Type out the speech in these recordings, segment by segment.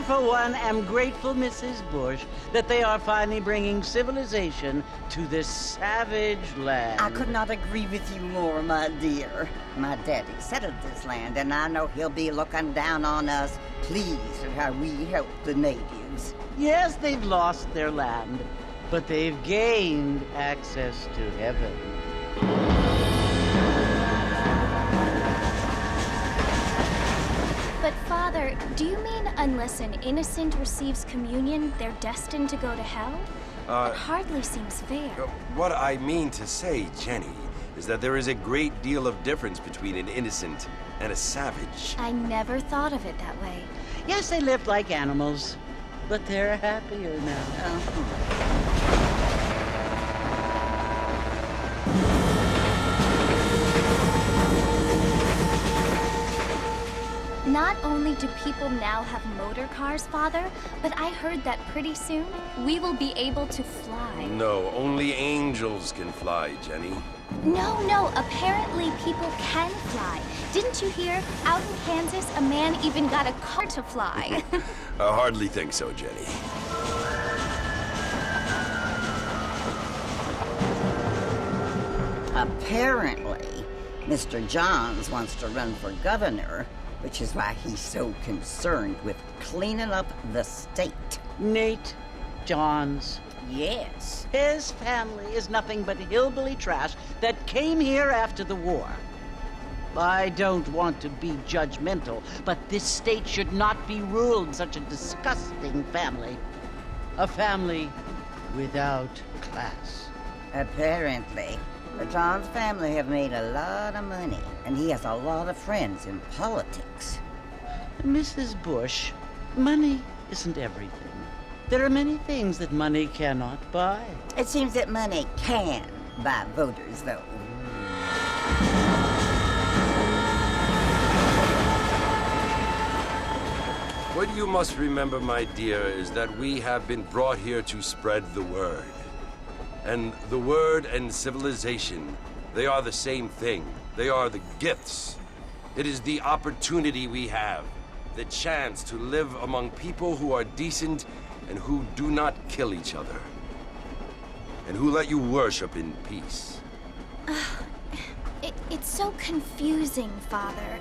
for one, am grateful, Mrs. Bush, that they are finally bringing civilization to this savage land. I could not agree with you more, my dear. My daddy settled this land, and I know he'll be looking down on us, pleased at how we help the natives. Yes, they've lost their land, but they've gained access to heaven. But Father, do you mean unless an innocent receives communion, they're destined to go to hell? It hardly seems fair. What I mean to say, Jenny, is that there is a great deal of difference between an innocent and a savage. I never thought of it that way. Yes, they lived like animals, but they're happier now. Not only do people now have motor cars, Father, but I heard that pretty soon we will be able to fly. No, only angels can fly, Jenny. No, apparently people can fly. Didn't you hear? Out in Kansas, a man even got a car to fly. I hardly think so, Jenny. Apparently, Mr. Johns wants to run for governor, which is why he's so concerned with cleaning up the state. Nate Johns. Yes. His family is nothing but hillbilly trash that came here after the war. I don't want to be judgmental, but this state should not be ruled by such a disgusting family. A family without class. Apparently, the Johns family have made a lot of money, and he has a lot of friends in politics. Mrs. Bush, money isn't everything. There are many things that money cannot buy. It seems that money can buy voters, though. What you must remember, my dear, is that we have been brought here to spread the word. And the word and civilization, they are the same thing. They are the gifts. It is the opportunity we have, the chance to live among people who are decent and who do not kill each other, and who let you worship in peace. It's so confusing, Father.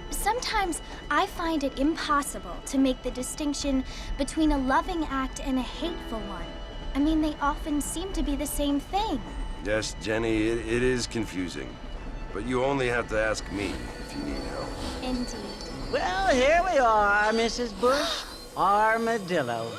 Sometimes I find it impossible to make the distinction between a loving act and a hateful one. I mean, they often seem to be the same thing. Yes, Jenny, it is confusing. But you only have to ask me if you need help. Indeed. Well, here we are, Mrs. Bush. Armadillo.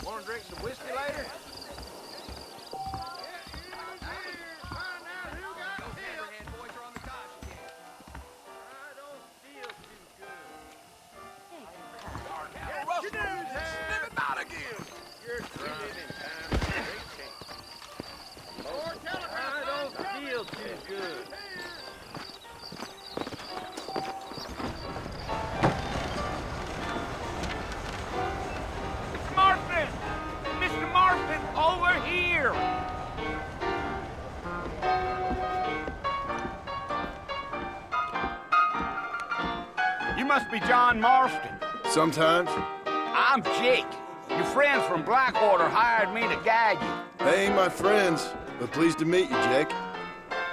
Want to drink some whiskey later? You must be John Marston. Sometimes. I'm Jake. Your friends from Blackwater hired me to guide you. They ain't my friends, but pleased to meet you, Jake.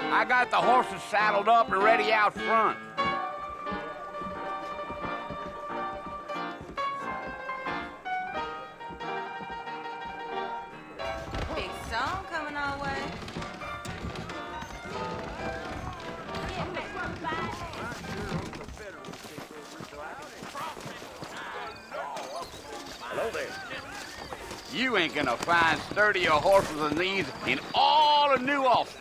I got the horses saddled up and ready out front. Big song coming our way. Hello there. You ain't gonna find sturdier horses than these in all of New Austin.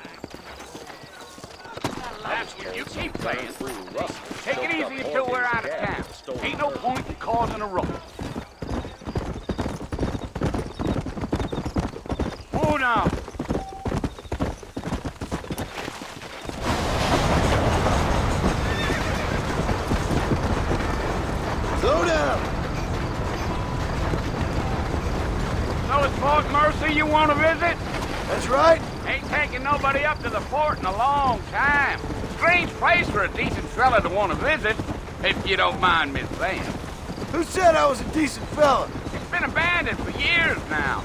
That's what you keep saying. Take it easy until we're out of town. Ain't no point in causing a ruckus. Oh, now. Fort Mercy you want to visit? That's right. Ain't taking nobody up to the fort in a long time. Strange place for a decent fella to want to visit, if you don't mind me saying. Who said I was a decent fella? It's been abandoned for years now.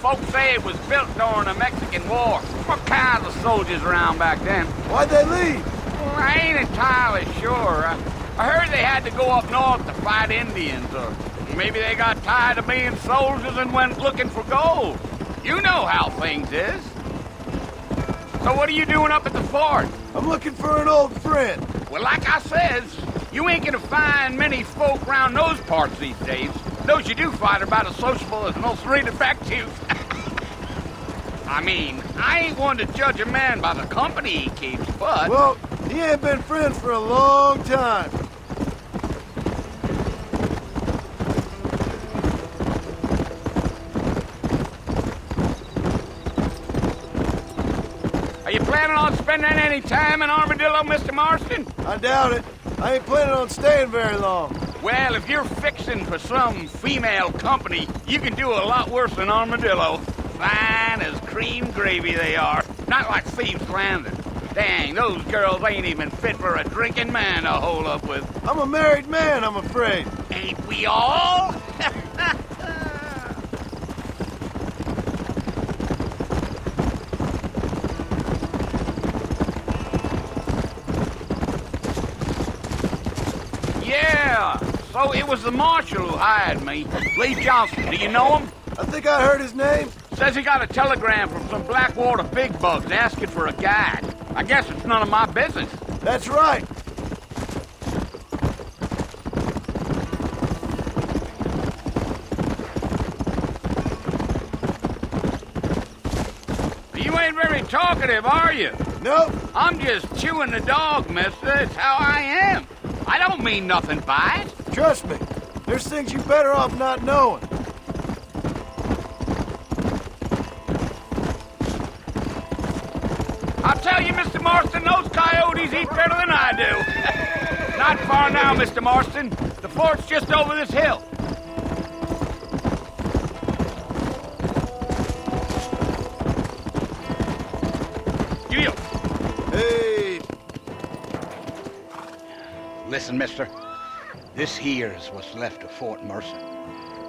Folks say it was built during the Mexican War. What kinds of soldiers around back then? Why'd they leave? Well, I ain't entirely sure. I heard they had to go up north to fight Indians, or maybe they got tired of being soldiers and went looking for gold. You know how things is. So what are you doing up at the fort? I'm looking for an old friend. Well, like I says, you ain't gonna find many folk around those parts these days. Those you do find are about as sociable as most ineffective. I mean, I ain't one to judge a man by the company he keeps, but... Well, he ain't been friends for a long time. Are you planning on spending any time in Armadillo, Mr. Marston? I doubt it. I ain't planning on staying very long. Well, if you're fixing for some female company, you can do a lot worse than Armadillo. Fine as cream gravy they are. Not like Thieves' Landing. Dang, those girls ain't even fit for a drinking man to hole up with. I'm a married man, I'm afraid. Ain't we all? Yeah, so it was the marshal who hired me. Lee Johnson, do you know him? I think I heard his name. Says he got a telegram from some Blackwater big bugs asking for a guide. I guess it's none of my business. That's right. You ain't very talkative, are you? Nope. I'm just chewing the dog, mister. It's how I am. I don't mean nothing by it. Trust me. There's things you're better off not knowing. I'll tell you, Mr. Marston, those coyotes eat better than I do. Not far now, Mr. Marston. The fort's just over this hill. You. Hey. Listen, mister. This here's what's left of Fort Mercer.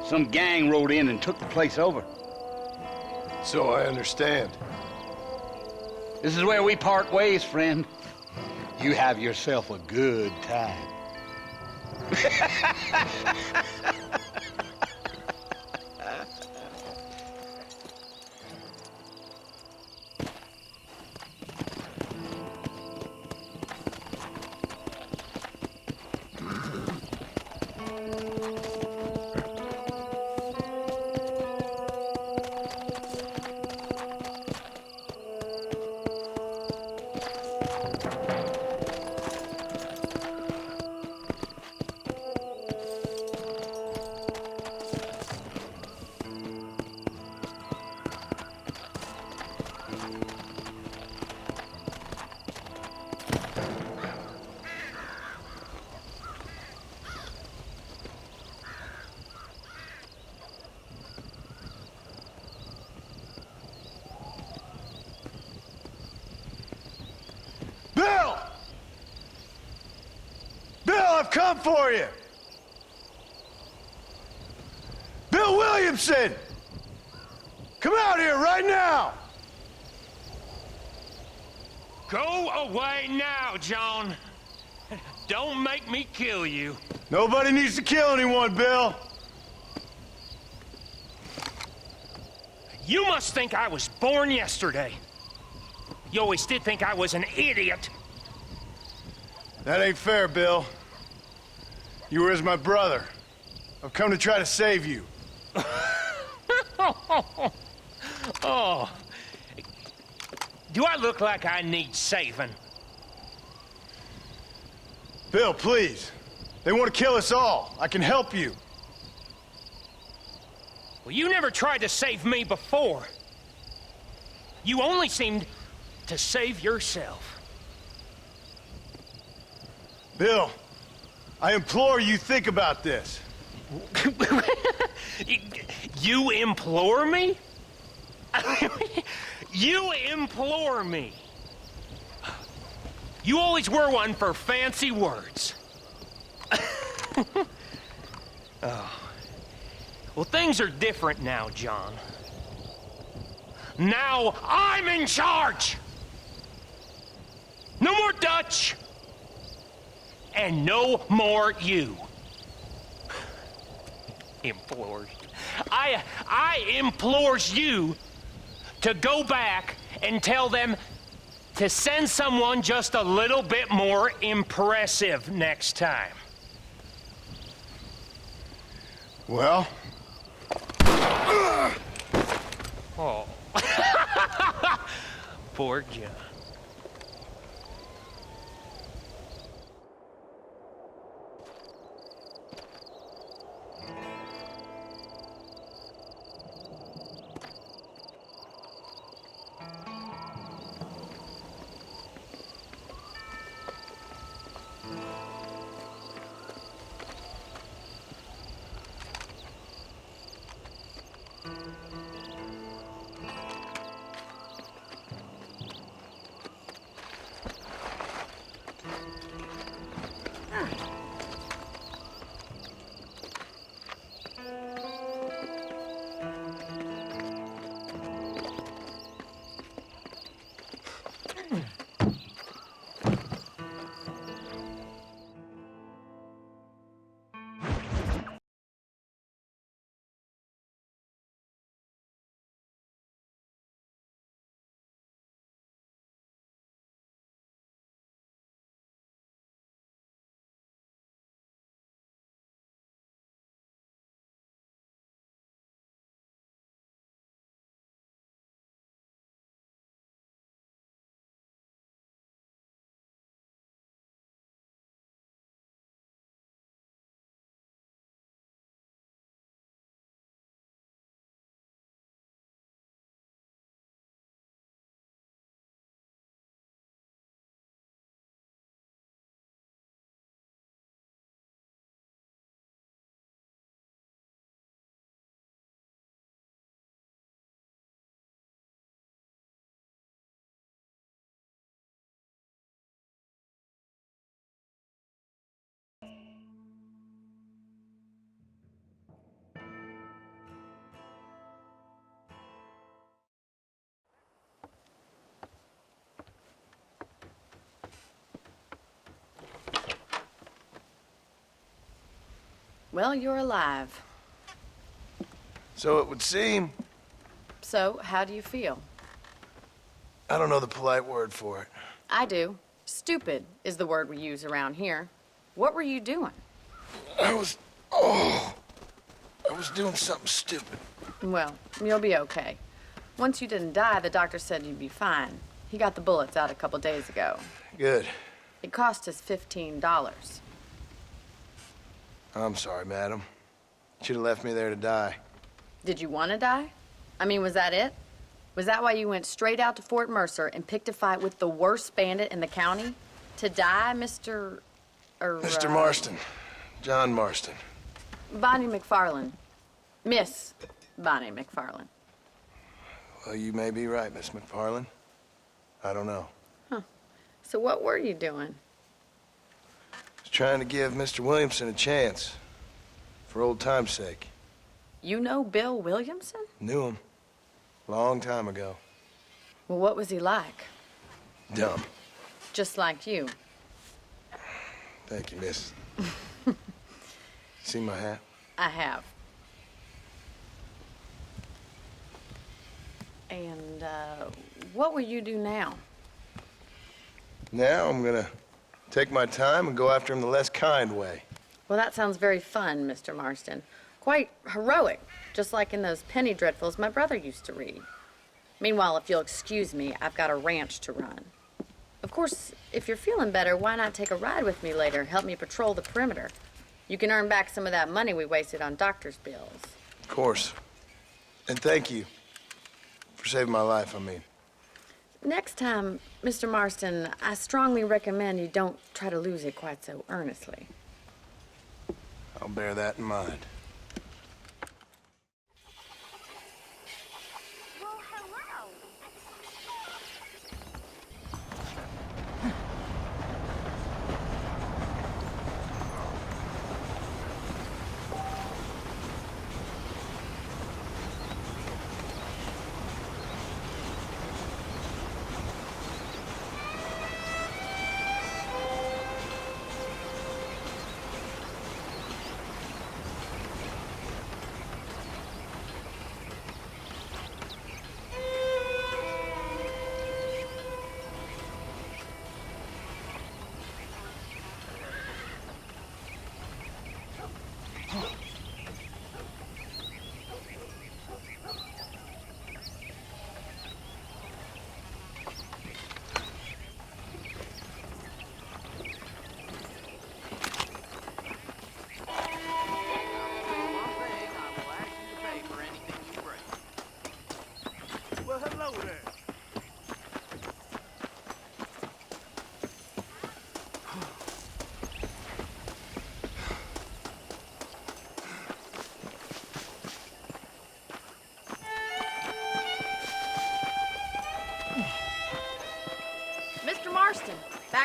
Some gang rode in and took the place over. So I understand. This is where we part ways, friend. You have yourself a good time. Bill! Bill, I've come for you! Bill Williamson! Come out here right now! Go away now, John. Don't make me kill you. Nobody needs to kill anyone, Bill. You must think I was born yesterday. You always did think I was an idiot. That ain't fair, Bill. You were as my brother. I've come to try to save you. Oh. Do I look like I need saving? Bill, please. They want to kill us all. I can help you. Well, you never tried to save me before. You only seemed to save yourself. Bill, I implore you think about this. You implore me? You implore me. You always were one for fancy words. Oh. Well, things are different now, John. Now I'm in charge! No more Dutch! And no more you. Implores. I implores you to go back and tell them to send someone just a little bit more impressive next time. Well? Oh. Poor John. Well, you're alive. So it would seem. So, how do you feel? I don't know the polite word for it. I do. Stupid is the word we use around here. What were you doing? I was doing something stupid. Well, you'll be okay. Once you didn't die, the doctor said you'd be fine. He got the bullets out a couple days ago. Good. It cost us $15. I'm sorry, madam. Should have left me there to die. Did you want to die? I mean, was that it? Was that why you went straight out to Fort Mercer and picked a fight with the worst bandit in the county? To die, Mr. Mr. Marston. John Marston. Bonnie McFarland. Miss Bonnie McFarland. Well, you may be right, Miss McFarland. I don't know. Huh. So what were you doing? I was trying to give Mr. Williamson a chance. For old time's sake. You know Bill Williamson? Knew him. Long time ago. Well, what was he like? Dumb. Just like you. Thank you, miss. See my hat? I have. And, what will you do now? Now I'm gonna take my time and go after him the less kind way. Well, that sounds very fun, Mr. Marston. Quite heroic, just like in those penny dreadfuls my brother used to read. Meanwhile, if you'll excuse me, I've got a ranch to run. Of course, if you're feeling better, why not take a ride with me later? Help me patrol the perimeter. You can earn back some of that money we wasted on doctor's bills. Of course. And thank you for saving my life, I mean. Next time, Mr. Marston, I strongly recommend you don't try to lose it quite so earnestly. I'll bear that in mind. Well, hello.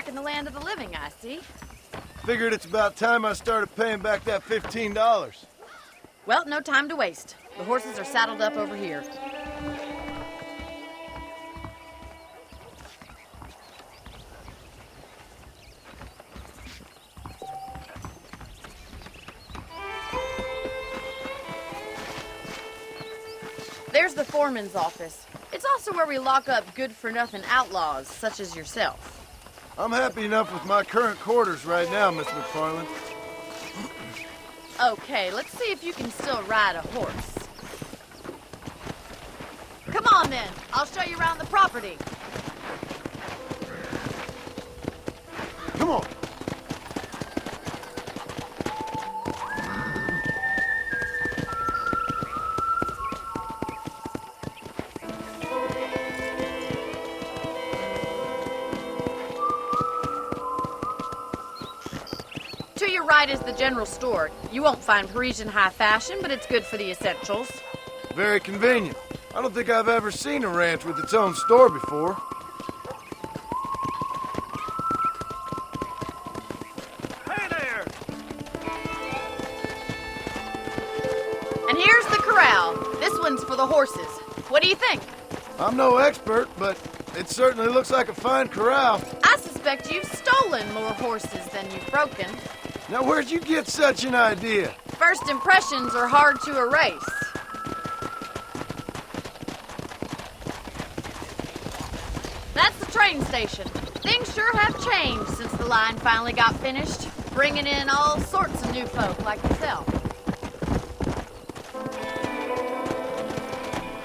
back in the land of the living, I see. Figured it's about time I started paying back that $15. Well, no time to waste. The horses are saddled up over here. There's the foreman's office. It's also where we lock up good-for-nothing outlaws, such as yourself. I'm happy enough with my current quarters right now, Miss McFarland. Okay, let's see if you can still ride a horse. Come on, then. I'll show you around the property. Come on. To your right is the general store. You won't find Parisian high fashion, but it's good for the essentials. Very convenient. I don't think I've ever seen a ranch with its own store before. Hey there! And here's the corral. This one's for the horses. What do you think? I'm no expert, but it certainly looks like a fine corral. I suspect you've stolen more horses than you've broken. Now, where'd you get such an idea? First impressions are hard to erase. That's the train station. Things sure have changed since the line finally got finished, bringing in all sorts of new folk like yourself.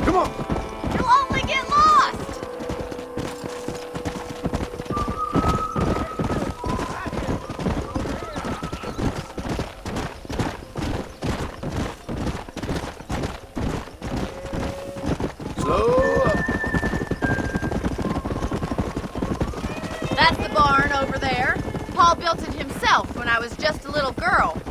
Come on! You'll only get lost! Slow up. That's the barn over there. Paul built it himself when I was just a little girl.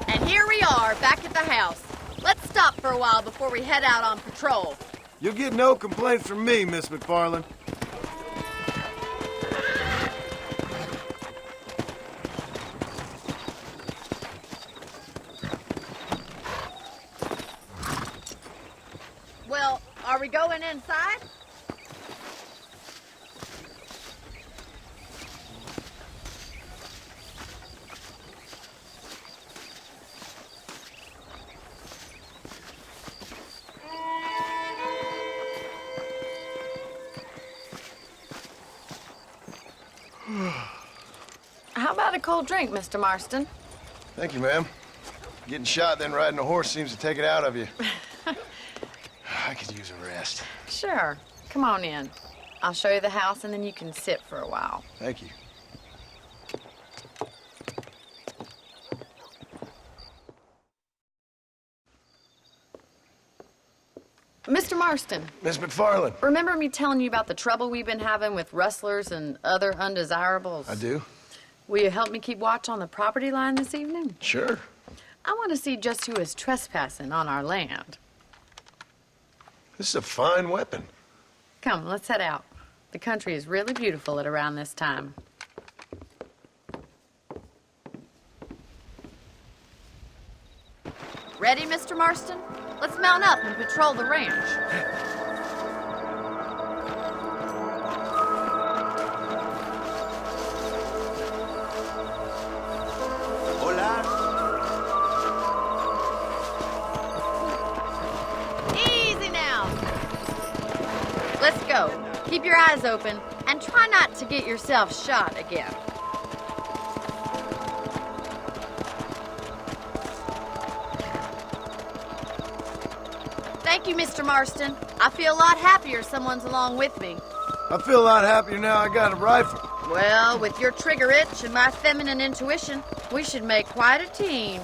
And here we are, back at the house. Let's stop for a while before we head out on patrol. You'll get no complaints from me, Miss McFarland. Well, are we going inside? How about a cold drink, Mr. Marston? Thank you, ma'am. Getting shot, then riding a horse seems to take it out of you. I could use a rest. Sure. Come on in. I'll show you the house, and then you can sit for a while. Thank you. Mr. Marston, Miss McFarland. remember me telling you about the trouble we've been having with rustlers and other undesirables? I do. Will you help me keep watch on the property line this evening? Sure. I want to see just who is trespassing on our land. This is a fine weapon. Come, let's head out. The country is really beautiful at around this time. Ready, Mr. Marston? Let's mount up and patrol the ranch. Hola. Easy now. Let's go. Keep your eyes open and try not to get yourself shot again. Thank you, Mr. Marston. I feel a lot happier someone's along with me. I feel a lot happier now I got a rifle. Well, with your trigger itch and my feminine intuition, we should make quite a team.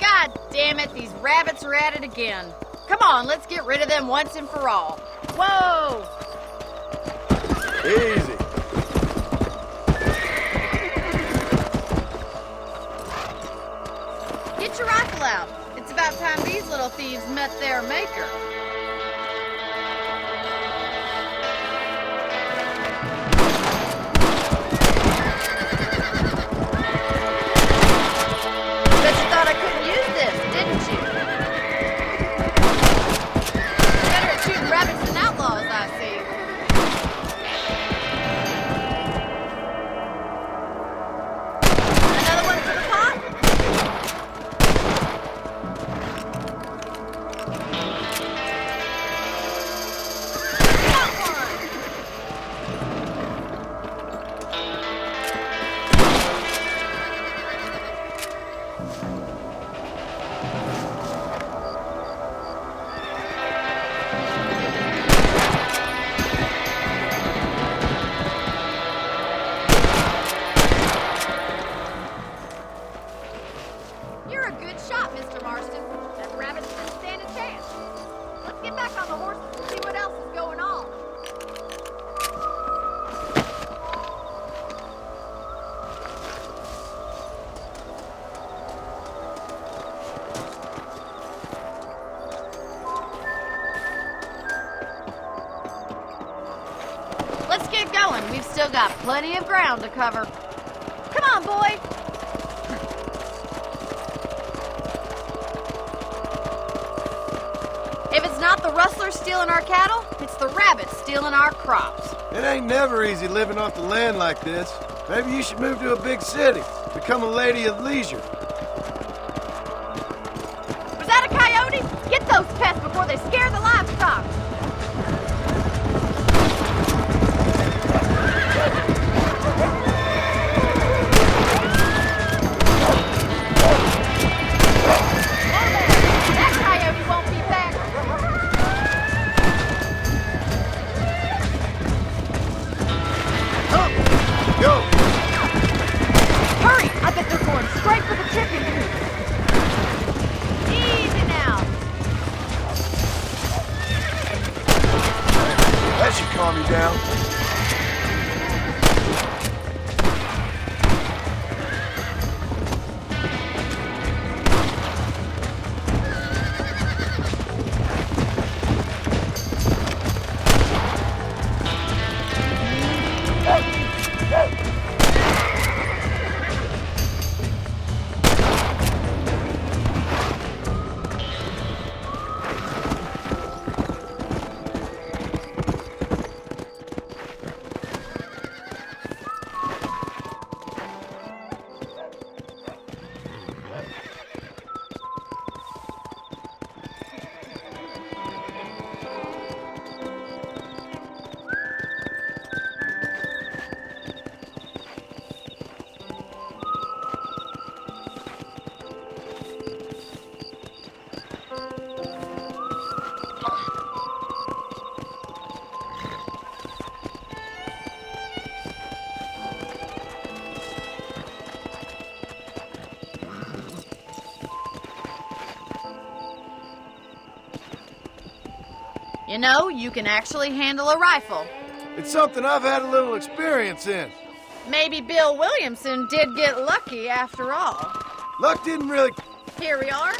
God damn it, these rabbits are at it again. on, let's get rid of them once and for all. Whoa! Easy. Get your rifle out. It's about time these little thieves met their maker. Bet you thought I couldn't use this, didn't you? Better at shooting rabbits than outlaws, I see. Another one for the pot? Got one! You're a good shot, Mr. Marston. That rabbits didn't stand a chance. Let's get back on the horses and see what else is going on. Let's get going. We've still got plenty of ground to cover. Come on, boy. If it's not the rustlers stealing our cattle, it's the rabbits stealing our crops. It ain't never easy living off the land like this. Maybe you should move to a big city. Become a lady of leisure. Was that a coyote? Get those pests before they scare the livestock. That coyote won't be back. Go! Hurry! I bet they're going straight for the chicken coop. Easy now. That should calm you down. You know, you can actually handle a rifle. It's something I've had a little experience in. Maybe Bill Williamson did get lucky after all. Luck didn't really... Here we are.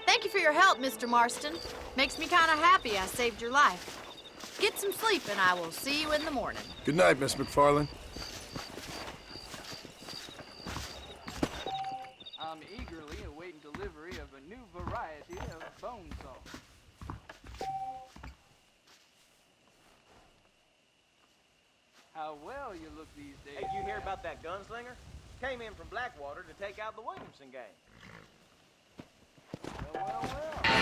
Thank you for your help, Mr. Marston. Makes me kind of happy I saved your life. Get some sleep and I will see you in the morning. Good night, Miss McFarland. I'm eagerly awaiting delivery of a new variety of bone saw. How well you look these days. Hey, you hear about that gunslinger? Came in from Blackwater to take out the Williamson gang. Well, well, well.